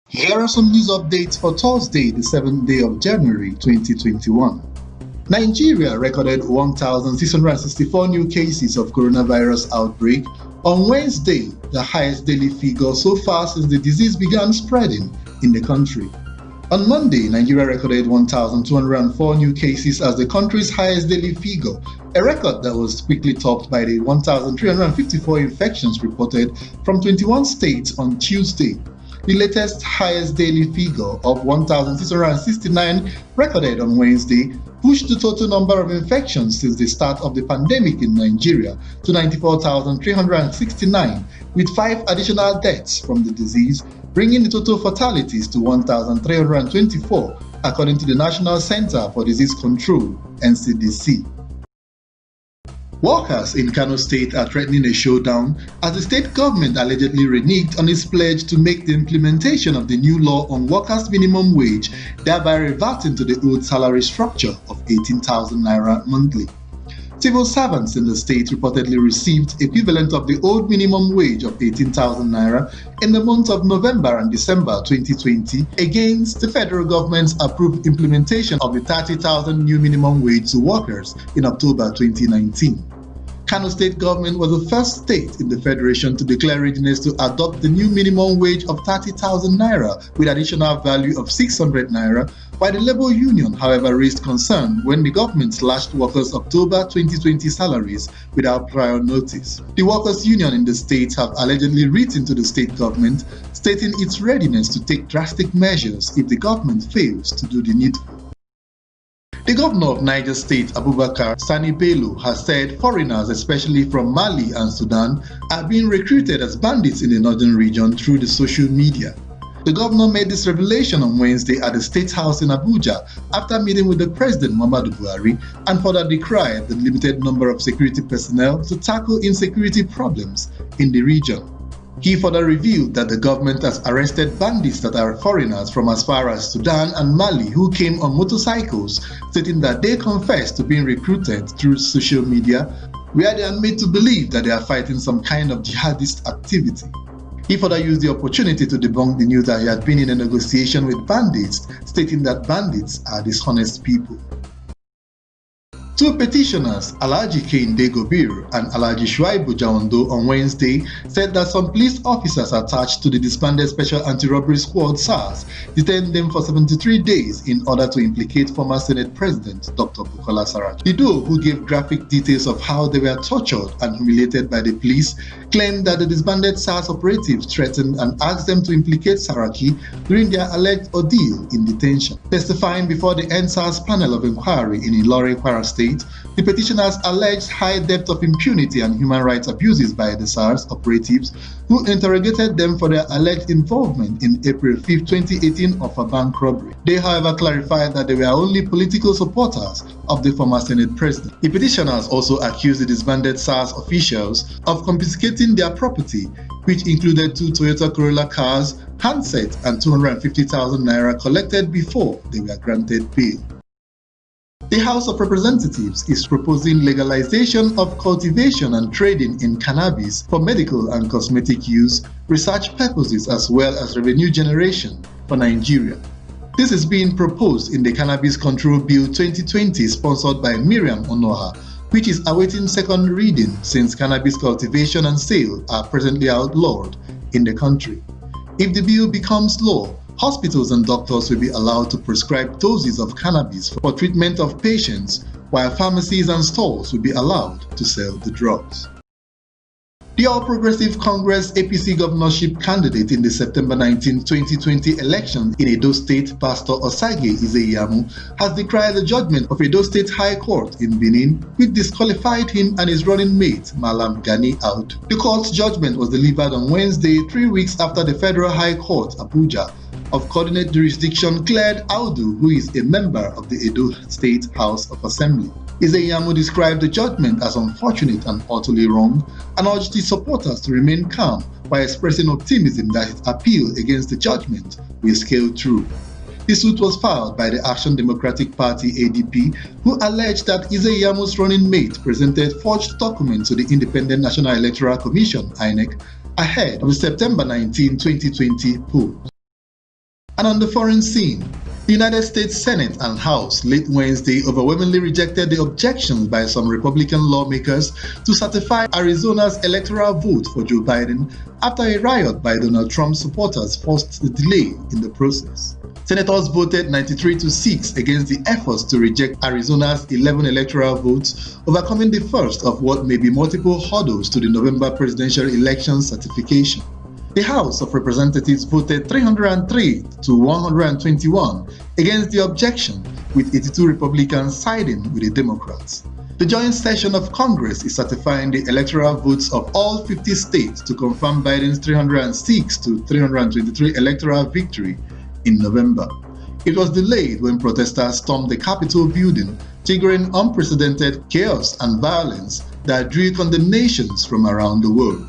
Here are some news updates for Thursday, the 7th day of January 2021. Nigeria recorded 1,664 new cases of coronavirus outbreak on Wednesday, the highest daily figure so far since the disease began spreading in the country. On Monday, Nigeria recorded 1,204 new cases as the country's highest daily figure, a record that was quickly topped by the 1,354 infections reported from 21 states on Tuesday. The latest highest daily figure of 1,669 recorded on Wednesday pushed the total number of infections since the start of the pandemic in Nigeria to 94,369, with 5 additional deaths from the disease, bringing the total fatalities to 1,324, according to the National Center for Disease Control (NCDC). Workers in Kano State are threatening a showdown as the state government allegedly reneged on its pledge to make the implementation of the new law on workers' minimum wage, thereby reverting to the old salary structure of 18,000 naira monthly. Civil servants in the state reportedly received equivalent of the old minimum wage of 18,000 naira in the months of November and December 2020 against the federal government's approved implementation of the 30,000 new minimum wage to workers in October 2019. Kano State government was the first state in the federation to declare readiness to adopt the new minimum wage of 30,000 naira with additional value of 600 naira, while the labor union, however, raised concern when the government slashed workers' October 2020 salaries without prior notice. The workers' union in the state have allegedly written to the state government, stating its readiness to take drastic measures if the government fails to do the needful. The governor of Niger State, Abubakar Sani Bello, has said foreigners, especially from Mali and Sudan, are being recruited as bandits in the northern region through the social media. The governor made this revelation on Wednesday at the State House in Abuja after meeting with the President Muhammadu Buhari and further decried the limited number of security personnel to tackle insecurity problems in the region. He further revealed that the government has arrested bandits that are foreigners from as far as Sudan and Mali who came on motorcycles, stating that they confessed to being recruited through social media, where they are made to believe that they are fighting some kind of jihadist activity. He further used the opportunity to debunk the news that he had been in a negotiation with bandits, stating that bandits are dishonest people. 2 petitioners, Alhaji Kehinde Gobir and Alhaji Shuaibu Jawondo, on Wednesday said that some police officers attached to the disbanded Special Anti-Robbery Squad (SARS) detained them for 73 days in order to implicate former Senate President Dr. Bukola Saraki. The duo, who gave graphic details of how they were tortured and humiliated by the police, claimed that the disbanded SARS operatives threatened and asked them to implicate Saraki during their alleged ordeal in detention. Testifying before the NSAS panel of inquiry in Ilorin, Kwara State, the petitioners alleged high depth of impunity and human rights abuses by the SARS operatives who interrogated them for their alleged involvement in April 5, 2018 of a bank robbery. They, however, clarified that they were only political supporters of the former Senate President. The petitioners also accused the disbanded SARS officials of confiscating their property, which included 2 Toyota Corolla cars, handsets, and 250,000 naira collected before they were granted bail. The House of Representatives is proposing legalization of cultivation and trading in cannabis for medical and cosmetic use, research purposes, as well as revenue generation for Nigeria. This is being proposed in the Cannabis Control Bill 2020 sponsored by Miriam Onoha, which is awaiting second reading since cannabis cultivation and sale are presently outlawed in the country. If the bill becomes law, hospitals and doctors will be allowed to prescribe doses of cannabis for treatment of patients, while pharmacies and stores will be allowed to sell the drugs. The All Progressive Congress APC governorship candidate in the September 19, 2020 election in Edo State, Pastor Osage Izeyamu, has decried the judgment of Edo State High Court in Benin, which disqualified him and his running mate, Malam Gani Audu. The court's judgment was delivered on Wednesday, 3 weeks after the Federal High Court, Abuja, of coordinate jurisdiction cleared Audu, who is a member of the Edo State House of Assembly. Izeyamu described the judgment as unfortunate and utterly wrong and urged his supporters to remain calm while expressing optimism that his appeal against the judgment will scale through. The suit was filed by the Action Democratic Party (ADP), who alleged that Izeyamu's running mate presented forged documents to the Independent National Electoral Commission (INEC) ahead of the September 19, 2020 polls. And on the foreign scene, the United States Senate and House late Wednesday overwhelmingly rejected the objections by some Republican lawmakers to certify Arizona's electoral vote for Joe Biden after a riot by Donald Trump supporters forced the delay in the process. Senators voted 93-6 against the efforts to reject Arizona's 11 electoral votes, overcoming the first of what may be multiple hurdles to the November presidential election certification. The House of Representatives voted 303-121 against the objection, with 82 Republicans siding with the Democrats. The joint session of Congress is certifying the electoral votes of all 50 states to confirm Biden's 306-323 electoral victory in November. It was delayed when protesters stormed the Capitol building, triggering unprecedented chaos and violence that drew condemnations from around the world.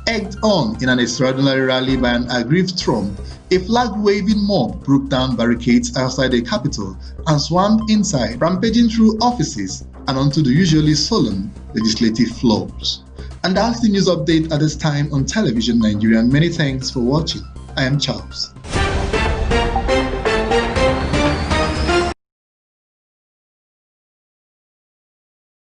Egged on in an extraordinary rally by an aggrieved Trump, a flag-waving mob broke down barricades outside the Capitol and swarmed inside, rampaging through offices and onto the usually solemn legislative floors. And that's the news update at this time on Television Nigerian. Many thanks for watching. I am Charles.